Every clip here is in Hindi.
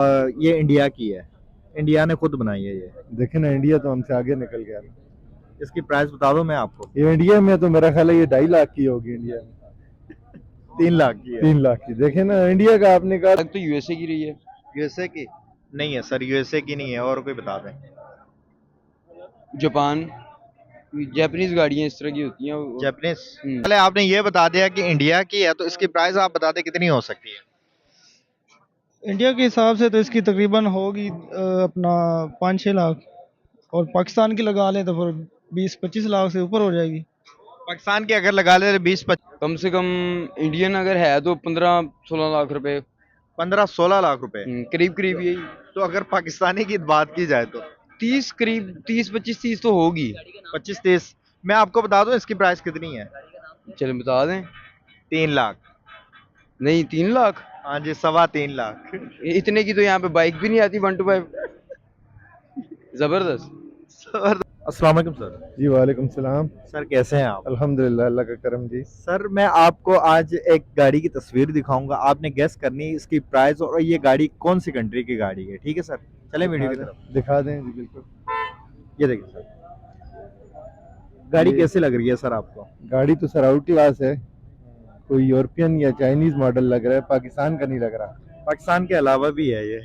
ये इंडिया की है। इंडिया ने खुद बनाई है ये। देखे ना, इंडिया तो हमसे आगे निकल गया ना। इसकी प्राइस बता दो मैं आपको। ये इंडिया में तो मेरा ख्याल है ये 2.5 लाख की होगी इंडिया में। 3 लाख की है। 3 लाख की, देखे ना, इंडिया का आपने कहा। तक तो यूएसए की रही है। यूएसए की नहीं है सर, यूएसए की नहीं है, और कोई बता दें। जापान, जापानीज गाड़ियां इस तरह की होती हैं जापानीज। पहले आपने ये बता दिया कि इंडिया की है, तो इसकी प्राइस आप बता दें कितनी हो सकती है। इंडिया के हिसाब से तो इसकी तकरीबन होगी अपना 5-6 लाख, और पाकिस्तान की लगा लें तो फिर 20-25 लाख से ऊपर हो जाएगी। पाकिस्तान की अगर लगा ले तो 20-25, कम से कम इंडियन अगर है तो 15-16 लाख रुपए 15-16 लाख रुपए। करीब करीब यही। तो अगर पाकिस्तानी की बात की जाए तो 30 करीब 30-25-30 तो होगी। 25-30। मैं आपको बता दूं इसकी प्राइस कितनी है। चलो बता दें। 3 लाख। नहीं, 3 लाख। हाँ जी, 3.25 लाख। इतने की तो यहाँ पे बाइक भी नहीं आती 125। जबरदस्त। अस्सलाम वालेकुम सर। जी वालेकुम सलाम। सर कैसे हैं आप। अल्हम्दुलिल्लाह, अल्लाह का करम जी। सर मैं आपको आज एक गाड़ी की तस्वीर दिखाऊंगा, आपने गेस करनी है इसकी प्राइस और ये गाड़ी कौन सी कंट्री की गाड़ी है। ठीक है सर, चले वीडियो की तरफ। दिखा दें जी, बिल्कुल। ये देखिए सर, गाड़ी ये- कैसी लग रही है सर आपको। गाड़ी तो सर आउट क्लास है, कोई यूरोपियन या चाइनीज मॉडल लग रहा है, पाकिस्तान का नहीं लग रहा। पाकिस्तान के अलावा भी है ये।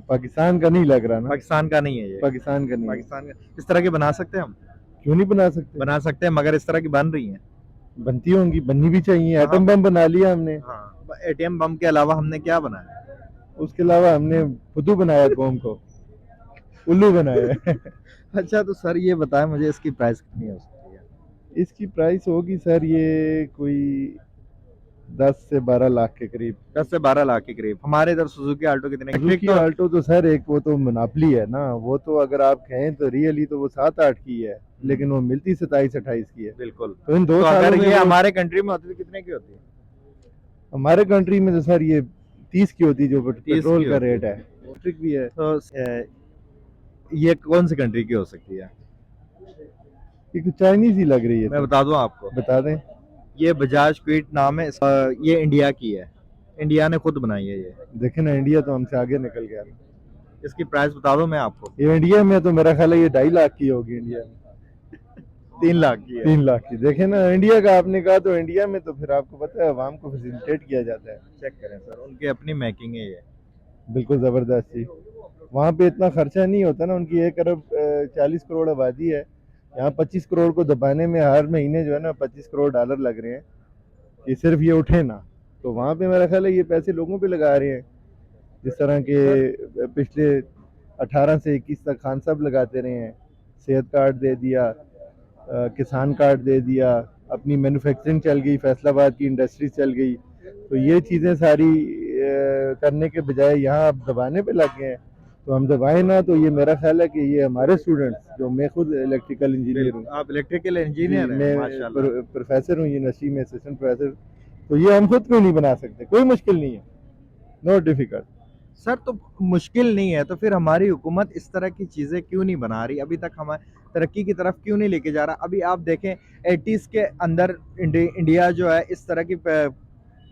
पाकिस्तान का नहीं लग रहा ना। पाकिस्तान का नहीं है ये। पाकिस्तान का नहीं है। पाकिस्तान का इस तरह के बना सकते हैं हम। क्यों नहीं बना सकते? बना सकते हैं, मगर इस तरह की बन रही हैं। बनती होंगी, बननी भी चाहिए। हाँ। एटम बम बना लिया हमने। हाँ, एटीएम बम के अलावा हमने क्या बनाया। उसके अलावा हमने फुदू बनाया, कौम को उल्लू बनाया है। अच्छा तो सर ये बताएं मुझे इसकी प्राइस कितनी हो सकती है। इसकी प्राइस होगी सर ये कोई 10 से 12 लाख के करीब। 10 से 12 लाख के करीब। हमारे इधर सुजुकी आल्टो कितने की। सुजुकी आल्टो तो सर एक वो तो मोनोपोली है ना, वो तो अगर आप कहें तो रियली तो वो 7-8 की है, लेकिन वो मिलती 27-28 की है। बिल्कुल। तो इन दो तो सालों अगर में ये वो- हमारे कंट्री में होती तो कितने की होती है। हमारे कंट्री में तो सर ये 30 की होती, जो 30 पेट्रोल की का होती रेट है। इलेक्ट्रिक भी है। तो ये कौन सी कंट्री की हो सकती है। ये कुछ चाइनीज ही लग रही है। मैं बता दूं आपको, बता दें। ये बजाज क्विट नाम है। ये इंडिया की है। इंडिया ने खुद बनाई है ये। देखे ना, इंडिया तो हमसे आगे निकल गया ना। इसकी प्राइस बता दूं मैं आपको। ये इंडिया में तो मेरा ख्याल है ये 2.5 लाख की होगी इंडिया में। 3 लाख की है। 3 लाख की, देखे ना, इंडिया का आपने कहा तो इंडिया में तो फिर आपको पता है अवाम को फैसिलिटेट किया जाता है। चेक करें सर, उनकी अपनी मेकिंग है ये। बिल्कुल ज़बरदस्त जी। वहाँ पे इतना खर्चा नहीं होता ना, उनकी 1 अरब 40 करोड़ आबादी है। यहाँ 25 करोड़ को दबाने में हर महीने जो है ना 25 करोड़ डॉलर लग रहे हैं कि सिर्फ ये उठे ना। तो वहाँ पे मेरा ख्याल है ये पैसे लोगों पे लगा रहे हैं, जिस तरह के पिछले 18 से 21 तक खान साहब लगाते रहे हैं। सेहत कार्ड दे दिया, किसान कार्ड दे दिया, अपनी मैन्युफैक्चरिंग चल गई, फैसलाबाद की इंडस्ट्री चल गई। तो ये चीज़ें सारी करने के बजाय यहाँ अब दबाने पे लग गए हैं। तो हम दबाए ना, तो ये मेरा ख्याल है कि ये हमारे स्टूडेंट्स, जो मैं खुद इलेक्ट्रिकल इंजीनियर हूँ, आप इलेक्ट्रिकल इंजीनियर हैं, मैं माशाल्लाह। प्रोफेसर हूँ यूनिवर्सिटी में, असिस्टेंट प्रोफेसर। तो ये हम खुद क्यों नहीं बना सकते? कोई मुश्किल नहीं है, नो डिफिकल्ट। सर तो मुश्किल नहीं है, तो फिर हमारी हुकूमत इस तरह की चीज़ें क्यों नहीं बना रही, अभी तक हमें तरक्की की तरफ क्यों नहीं लेके जा रहा। अभी आप देखें 80s के अंदर इंडिया जो है इस तरह की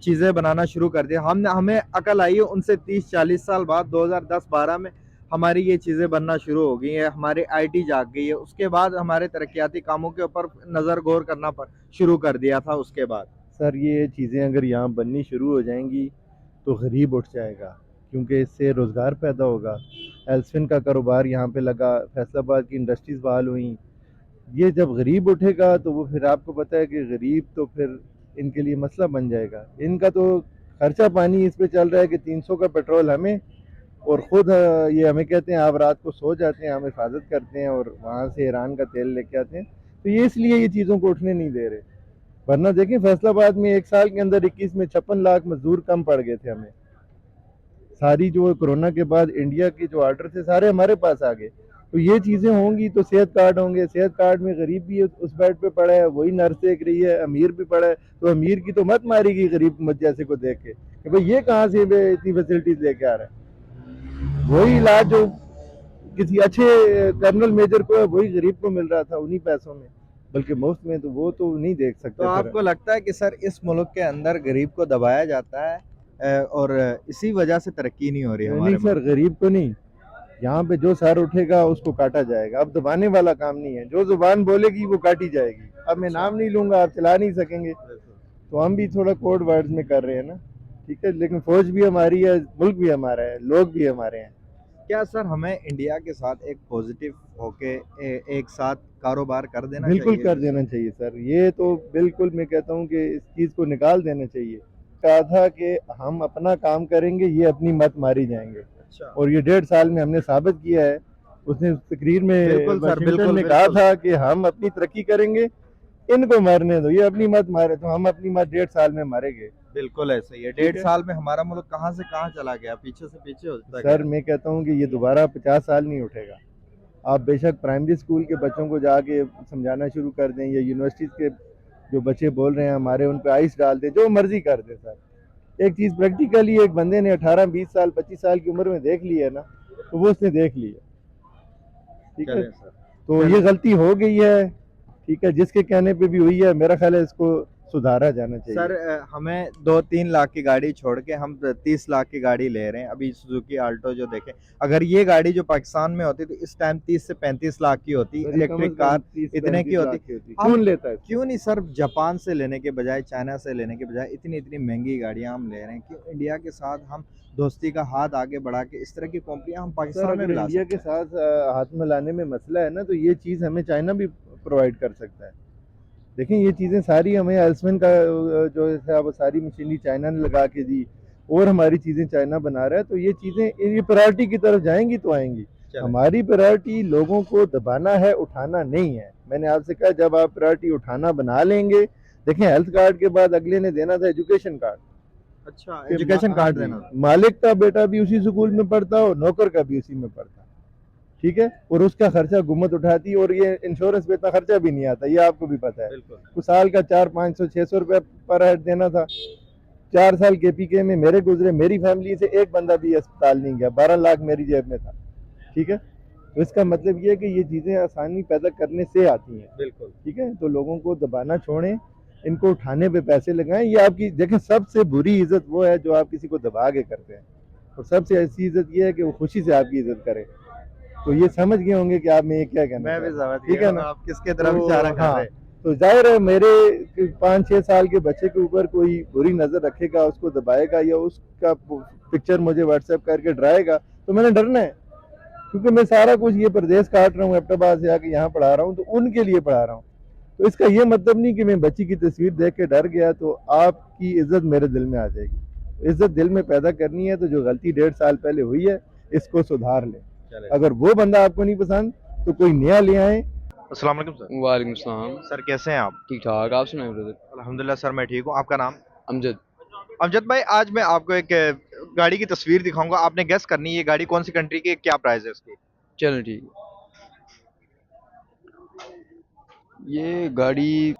चीज़ें बनाना शुरू कर दिया। हमें अकल आई है उनसे 30-40 साल बाद 2010-12 में हमारी ये चीज़ें बनना शुरू हो गई हैं, हमारी आईटी जाग गई है। उसके बाद हमारे तरक्याती कामों के ऊपर नज़र गौर करना शुरू कर दिया था उसके बाद। सर ये चीज़ें अगर यहाँ बननी शुरू हो जाएंगी तो गरीब उठ जाएगा, क्योंकि इससे रोज़गार पैदा होगा। एल्सफिन का कारोबार यहाँ पे लगा, फैसलाबाद की इंडस्ट्रीज़ बहाल हुई। ये जब गरीब उठेगा तो वो फिर आपको पता है कि गरीब तो फिर इनके लिए मसला बन जाएगा। इनका तो खर्चा पानी इस पे चल रहा है कि 300 का पेट्रोल हमें, और ख़ुद ये हमें कहते हैं आप रात को सो जाते हैं, हम हिफाजत करते हैं और वहाँ से ईरान का तेल लेके आते हैं। तो ये इसलिए ये चीज़ों को उठने नहीं दे रहे। वरना देखें फैसलाबाद में 1 साल के अंदर 21 में 56 लाख मजदूर कम पड़ गए थे हमें। सारी जो कोरोना के बाद इंडिया के जो ऑर्डर थे सारे हमारे पास आ गए। तो ये चीज़ें होंगी तो सेहत कार्ड होंगे, सेहत कार्ड में गरीब भी उस बेड पे पड़ा है, वही नर्स देख रही है, अमीर भी पड़ा है। तो अमीर की तो मत मारेगी गरीब मत जैसे को देख के कि भाई ये कहाँ से इतनी फैसिलिटीज लेके आ रहा है। वही इलाज जो किसी अच्छे कर्नल मेजर को है वही गरीब को मिल रहा था उन्हीं पैसों में, बल्कि मुफ्त में। तो वो तो नहीं देख सकते। तो आपको लगता है कि सर इस मुल्क के अंदर गरीब को दबाया जाता है और इसी वजह से तरक्की नहीं हो रही नहीं हमारे सर, मुल्क। गरीब को नहीं, यहाँ पे जो सर उठेगा उसको काटा जाएगा। अब दबाने वाला काम नहीं है, जो जुबान बोलेगी वो काटी जाएगी। अब मैं नाम नहीं लूंगा, आप चला नहीं सकेंगे, तो हम भी थोड़ा कोड वर्ड्स में कर रहे हैं ना, ठीक है। लेकिन फौज भी हमारी है, मुल्क भी हमारा है, लोग भी हमारे हैं। क्या सर हमें इंडिया के साथ एक पॉजिटिव होके एक साथ कारोबार कर देना बिल्कुल चाहिए? कर देना चाहिए सर, ये तो बिल्कुल मैं कहता हूँ कि इस चीज़ को निकाल देना चाहिए। कहा था कि हम अपना काम करेंगे, ये अपनी मत मारी जाएंगे, अच्छा, और ये 1.5 साल में हमने साबित किया है। उसने उस तकरीर में बिल्कुल सर, वाशिंगटन बिल्कुल, में कहा बिल्कुल। था कि हम अपनी तरक्की करेंगे, इनको मारने दो, ये अपनी मत मारे, तो हम अपनी मत 1.5 साल में मारेंगे। बिल्कुल ऐसा ही है। ठीक 1.5 है साल में हमारा मुल्क कहाँ से कहाँ चला गया, पीछे से पीछे होता सर, गया। मैं कहता हूँ कि ये दोबारा 50 साल नहीं उठेगा। आप बेशक प्राइमरी स्कूल के बच्चों को जाके समझाना शुरू कर दें, या यूनिवर्सिटीज़ के जो बच्चे बोल रहे हैं हमारे, उन पे आइस डाल दें, जो मर्जी कर दें सर। एक चीज़ प्रैक्टिकली एक बंदे ने 18-20 साल 25 साल की उम्र में देख ली है ना, तो वो उसने देख ली है, ठीक है। चलें सर। तो ये गलती हो गई है, ठीक है, जिसके कहने पे भी हुई है, मेरा ख्याल है इसको सुधारा जाना चाहिए। सर हमें 2-3 लाख की गाड़ी छोड़ के हम 30 लाख की गाड़ी ले रहे हैं। अभी सुजुकी आल्टो जो देखें, अगर ये गाड़ी जो पाकिस्तान में होती तो इस टाइम 30 से 35 लाख की होती, सर, ये कम इलेक्ट्रिक से कम कार 30-35 इतने की लाख होती। की होती। हम कौन लेता है? क्यों नहीं सर जापान से लेने के बजाय, चाइना से लेने के बजाय इतनी इतनी महंगी गाड़ियां हम ले रहे हैं? क्यों इंडिया के साथ हम दोस्ती का हाथ आगे बढ़ा के इस तरह की कंपनियां हम सर, पाकिस्तान में अगर भी ला इंडिया सकते के हैं? साथ हाथ मिलाने में मसला है ना, तो ये चीज़ हमें चाइना भी प्रोवाइड कर सकता है। देखें, ये चीज़ें सारी हमें एल्समिन का जो है वो सारी मशीनरी चाइना ने लगा के दी, और हमारी चीज़ें चाइना बना रहा है, तो ये चीज़ें ये प्रायोरिटी की तरफ जाएंगी तो आएंगी। चलें। हमारी प्रायोरिटी लोगों को दबाना है, उठाना नहीं है। मैंने आपसे कहा, जब आप प्रायोरिटी उठाना बना लेंगे, देखें, हेल्थ कार्ड के बाद अगले ने देना था एजुकेशन कार्ड। अच्छा, कि एजुकेशन हाँ कार्ड जी, देना था। मालिक का बेटा भी उसी स्कूल में पढ़ता हो, नौकर का भी उसी में पढ़ता, ठीक है, और उसका खर्चा हुकूमत उठाती, और ये इंश्योरेंस पे इतना खर्चा भी नहीं आता, ये आपको भी पता है। बिल्कुल। कुछ साल का 400-500-600 रुपये पर हेड देना था। 4 साल KPK में मेरे गुजरे, मेरी फैमिली से एक बंदा भी अस्पताल नहीं गया, 12 लाख मेरी जेब में था, ठीक है। तो इसका मतलब ये है कि ये चीज़ें आसानी पैदा करने से आती हैं, बिल्कुल। ठीक है। तो लोगों को दबाना छोड़ें, इनको उठाने पे पैसे लगाएं। ये आपकी देखें, सबसे बुरी इज्जत वो है जो आप किसी को दबा के करते हैं, और सबसे अच्छी इज्जत ये है कि वो खुशी से आपकी इज्जत करे। तो ये समझ गए होंगे कि आप में ये क्या कहना मैं भी चाह रहे हैं, समझ ठीक गया है हूँ ना। आप किसके तरफ तो इशारा कर हाँ, रहे हैं। तो जाहिर है मेरे 5-6 साल के बच्चे के ऊपर कोई बुरी नज़र रखेगा, उसको दबाएगा, या उसका पिक्चर मुझे व्हाट्सएप करके डराएगा, तो मैंने डरना है, क्योंकि मैं सारा कुछ ये प्रदेश काट रहा हूँ, एबटाबाद से आके यहाँ पढ़ा रहा हूँ, तो उनके लिए पढ़ा रहा हूँ। तो इसका ये मतलब नहीं कि मैं बच्ची की तस्वीर देख के डर गया तो आपकी इज्जत मेरे दिल में आ जाएगी। इज्जत दिल में पैदा करनी है, तो जो गलती 1.5 साल पहले हुई है, इसको सुधार लें। चलें। अगर वो बंदा आपको नहीं पसंद, तो कोई नया ले आए। अस्सलाम वालेकुम सर। वालेकुम सलाम। सर कैसे हैं आप? ठीक ठाक, आप सुनाए ब्रदर? अल्हम्दुलिल्लाह सर, मैं ठीक हूँ। आपका नाम? अमजद। अमजद भाई, आज मैं आपको एक गाड़ी की तस्वीर दिखाऊंगा, आपने गेस करनी है ये गाड़ी कौन सी कंट्री की है, क्या प्राइस है इसकी। चलो ठीक है। ये गाड़ी,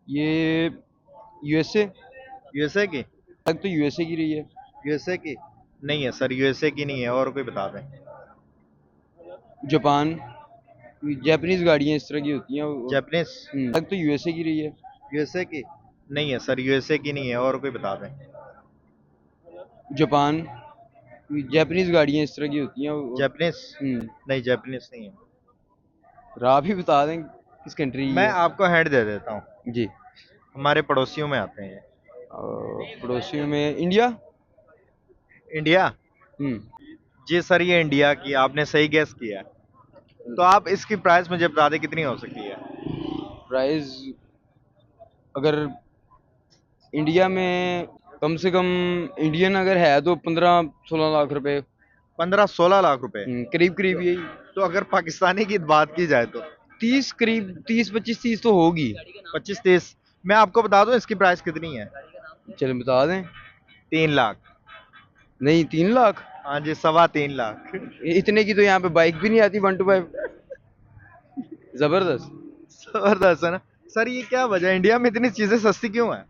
ये यूएसए, यूएसए की? तक तो यूएसए की रही है। यूएसए की नहीं है सर, यूएसए की नहीं है, और कोई बता दें। जापान, जापानीज गाड़ियाँ इस तरह की होती हैं जापानीज? तक तो यूएसए की रही है। यूएसए की नहीं है सर, यूएसए की नहीं है, और कोई बता दें। जापान, जापानीज गाड़ियाँ इस तरह की होती हैं जापानीज? नहीं, जापानीज नहीं है। आप ही बता दें किस कंट्री की मैं है। आपको हैंड दे देता हूँ, जी। हमारे पड़ोसियों में आते हैं। पड़ोसियों में इंडिया। इंडिया? हम्म जी सर, ये इंडिया की, आपने सही गैस किया। तो आप इसकी प्राइस मुझे बता दें कितनी हो सकती है। प्राइस, अगर इंडिया में कम से कम इंडियन अगर है तो 15-16 लाख रुपए। 15-16 लाख रुपए? करीब करीब यही। तो अगर पाकिस्तानी की बात की जाए तो 30, करीब 30-25-30 तो होगी। 25-30? मैं आपको बता दूं इसकी प्राइस कितनी है। चलो बता दें। 3 लाख। नहीं, 3 लाख? हाँ जी, 3.25 लाख। इतने की तो यहाँ पे बाइक भी नहीं आती 125। जबरदस्त। जबरदस्त है ना सर। ये क्या वजह है, इंडिया में इतनी चीजें सस्ती क्यों है?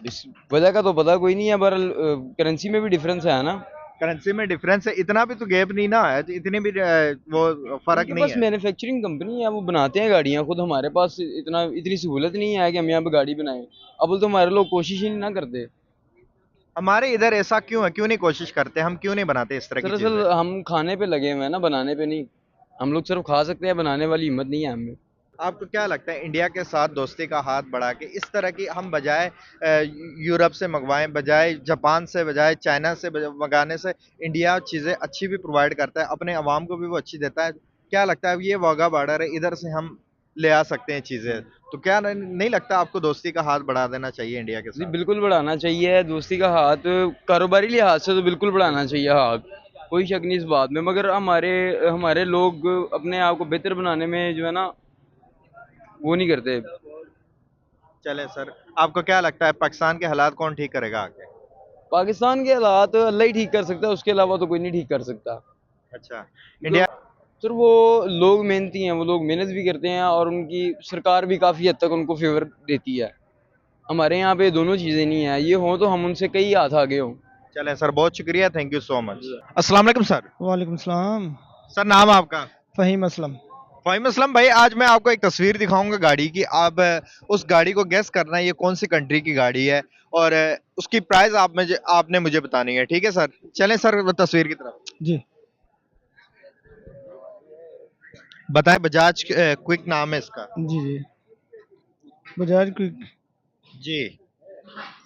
इस वजह का तो पता कोई नहीं है, बहरहाल करेंसी में भी डिफरेंस है ना। करेंसी में डिफरेंस है, इतना भी तो गैप नहीं ना है, तो इतनी भी वो फर्क उनके नहीं पास है। मैन्युफैक्चरिंग कंपनी है, वो बनाते हैं गाड़ियाँ खुद। हमारे पास इतनी सहूलत नहीं है कि हम यहाँ पे गाड़ी बनाएं। अब तो हमारे लोग कोशिश ही नहीं ना करते। हमारे इधर ऐसा क्यों है, क्यों नहीं कोशिश करते, हम क्यों नहीं बनाते इस तरह की दरअसल चीजें? हम खाने पे लगे हुए हैं ना, बनाने पे नहीं। हम लोग सिर्फ खा सकते हैं, बनाने वाली हिम्मत नहीं है हमें। आपको क्या लगता है इंडिया के साथ दोस्ती का हाथ बढ़ा के इस तरह की हम बजाय यूरोप से मंगवाएं, बजाय जापान से, बजाय चाइना से मंगाने से, इंडिया चीजें अच्छी भी प्रोवाइड करता है, अपने अवाम को भी वो अच्छी देता है। क्या लगता है ये वाघा बॉर्डर है, इधर से हम ले आ सकते हैं चीजें, तो क्या नहीं लगता आपको दोस्ती का हाथ बढ़ा देना चाहिए इंडिया के जी साथ? बिल्कुल बढ़ाना चाहिए दोस्ती का हाथ। कारोबारी लिहाज से तो बिल्कुल बढ़ाना चाहिए हाथ, कोई शक नहीं इस बात में। मगर हमारे हमारे लोग अपने आप को बेहतर बनाने में जो है ना, वो नहीं करते। चले सर, आपको क्या लगता है पाकिस्तान के हालात कौन ठीक करेगा आगे? पाकिस्तान के हालात अल्लाह ही ठीक कर सकता है, उसके अलावा तो कोई नहीं ठीक कर सकता। अच्छा। जो इंडिया। सर वो लोग मेहनती हैं, वो लोग मेहनत भी करते हैं, और उनकी सरकार भी काफ़ी हद तक उनको फेवर देती है। हमारे यहाँ पे दोनों चीज़ें नहीं है, ये हो तो हम उनसे कई हाथ आगे हों। चलें सर, बहुत शुक्रिया, थैंक यू सो मच। अस्सलाम वालेकुम सर। वालेकुम सलाम। सर नाम आपका? फ़हीम असलम। फ़हीम असलम भाई, आज मैं आपको एक तस्वीर दिखाऊंगा गाड़ी की, आप उस गाड़ी को गेस करना है ये कौन सी कंट्री की गाड़ी है, और उसकी प्राइस आपने मुझे बतानी है, ठीक है सर? चलें सर वो तस्वीर की तरफ। जी बताएं, बजाज क्विक नाम है इसका। जी जी। बजाज क्विक। जी।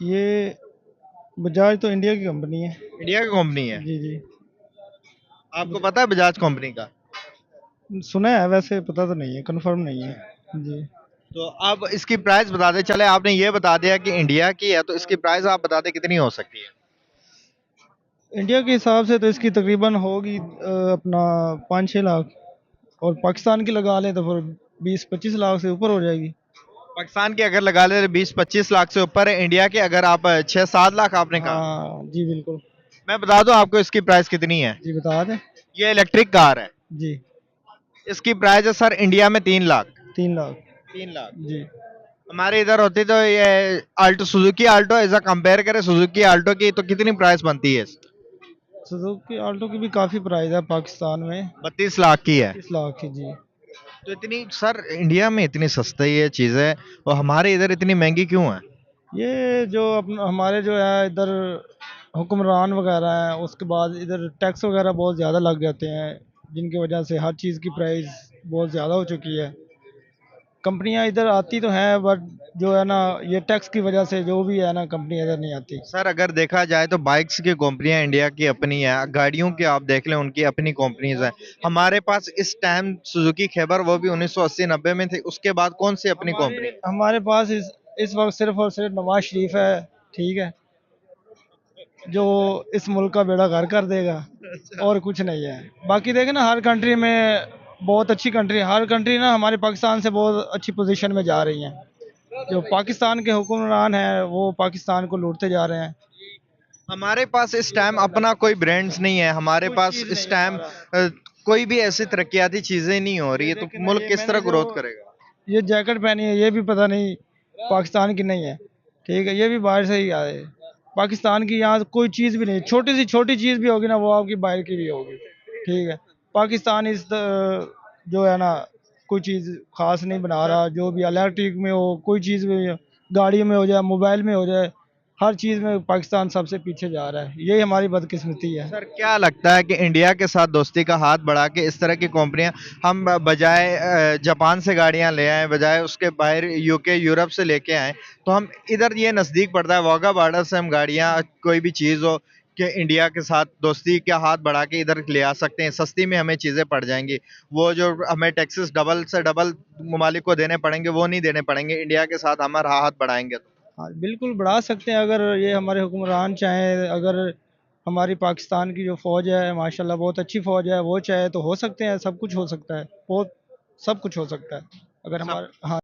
ये बजाज तो इंडिया की कंपनी है। इंडिया की कंपनी है। जी जी। आपको पता है बजाज कंपनी का? सुना है, वैसे पता तो नहीं है, कंफर्म नहीं है। जी। तो अब इसकी प्राइस बता दें। चले, आपने ये बता दिया कि इंडिया की है, तो इसकी प्राइस आप बता दें कितनी हो सकती है? इंडिया के हिसाब से तो इसकी तकरीबन होगी अपना 5-6 लाख, और पाकिस्तान की लगा लें तो फिर 20-25 लाख से ऊपर हो जाएगी। पाकिस्तान की अगर लगा ले 20-25 लाख से ऊपर है, इंडिया की अगर आप 6-7 लाख आपने कहा। हाँ जी बिल्कुल। मैं बता दूं आपको इसकी प्राइस कितनी है। जी बता दें। ये इलेक्ट्रिक कार है, जी। इसकी प्राइस है सर इंडिया में 3 लाख। 3 लाख। 3 लाख। जी। हमारे इधर होती तो ये आल्टो, सुजुकी आल्टो, ऐसा कंपेयर करें सुजुकी आल्टो की तो कितनी प्राइस बनती है? सुजुकी ऑल्टो की भी काफ़ी प्राइस है पाकिस्तान में। 32 लाख की है। 30 लाख की जी। तो इतनी सर इंडिया में इतनी सस्ती है चीजें, और हमारे इधर इतनी महंगी क्यों है? ये जो अपना हमारे जो है इधर हुक्मरान वगैरह हैं, उसके बाद इधर टैक्स वगैरह बहुत ज़्यादा लग जाते हैं, जिनकी वजह से हर चीज़ की प्राइस बहुत ज़्यादा हो चुकी है। कंपनियां इधर आती तो हैं, बट जो है ना, ये टैक्स की वजह से जो भी है ना, कंपनी इधर नहीं आती। सर अगर देखा जाए तो बाइक्स की कंपनियां इंडिया की अपनी है, गाड़ियों की आप देख लें उनकी अपनी कंपनीज हैं। हमारे पास इस टाइम सुजुकी खैबर, वो भी 1980-90 में थी, उसके बाद कौन सी अपनी कंपनी? हमारे पास इस वक्त सिर्फ और सिर्फ नवाज शरीफ है, ठीक है, जो इस मुल्क का बेड़ा गर्क कर देगा, और कुछ नहीं है। बाकी देखें ना, हर कंट्री में बहुत अच्छी कंट्री, हर कंट्री ना हमारे पाकिस्तान से बहुत अच्छी पोजीशन में जा रही हैं। जो पाकिस्तान के हुक्मरान हैं वो पाकिस्तान को लूटते जा रहे हैं। हमारे पास इस टाइम अपना कोई ब्रांड्स नहीं है, हमारे कुछ पास चीज़ इस नहीं टाइम हमारा। कोई भी ऐसी तरक्याती चीजें नहीं हो रही है, तो देखें ना, मुल्क ये किस मैंने तरह जो ग्रोथ करेगा? ये जैकेट पहनी है, ये भी पता नहीं पाकिस्तान की नहीं है, ठीक है, ये भी बाहर से ही आए। पाकिस्तान की यहाँ कोई चीज़ भी नहीं, छोटी सी छोटी चीज़ भी होगी ना, वो आपकी बाहर की भी होगी, ठीक है। पाकिस्तान जो है ना, कोई चीज़ खास नहीं बना रहा, जो भी इलेक्ट्रिक में हो, कोई चीज़ भी हो, गाड़ी में हो जाए, मोबाइल में हो जाए, हर चीज़ में पाकिस्तान सबसे पीछे जा रहा है। यही हमारी बदकिस्मती है। सर क्या लगता है कि इंडिया के साथ दोस्ती का हाथ बढ़ा के इस तरह की कंपनियां, हम बजाय जापान से गाड़ियां ले आए, बजाय उसके बाहर यूके यूरोप से लेके आए, तो हम इधर ये नज़दीक पड़ता है वाघा बॉर्डर से हम गाड़ियां, कोई भी चीज़ हो कि इंडिया के साथ दोस्ती का हाथ बढ़ा के इधर ले आ सकते हैं, सस्ती में हमें चीज़ें पड़ जाएंगी। वो जो हमें टैक्सेस डबल से डबल ममालिक को देने पड़ेंगे वो नहीं देने पड़ेंगे, इंडिया के साथ हमारा हाथ बढ़ाएंगे तो। हाँ बिल्कुल बढ़ा सकते हैं, अगर ये हमारे हुक्मरान चाहें, अगर हमारी पाकिस्तान की जो फ़ौज है माशाल्लाह बहुत अच्छी फ़ौज है, वो चाहे तो हो सकते हैं, सब कुछ हो सकता है, बहुत सब कुछ हो सकता है अगर सब हमारे। हाँ।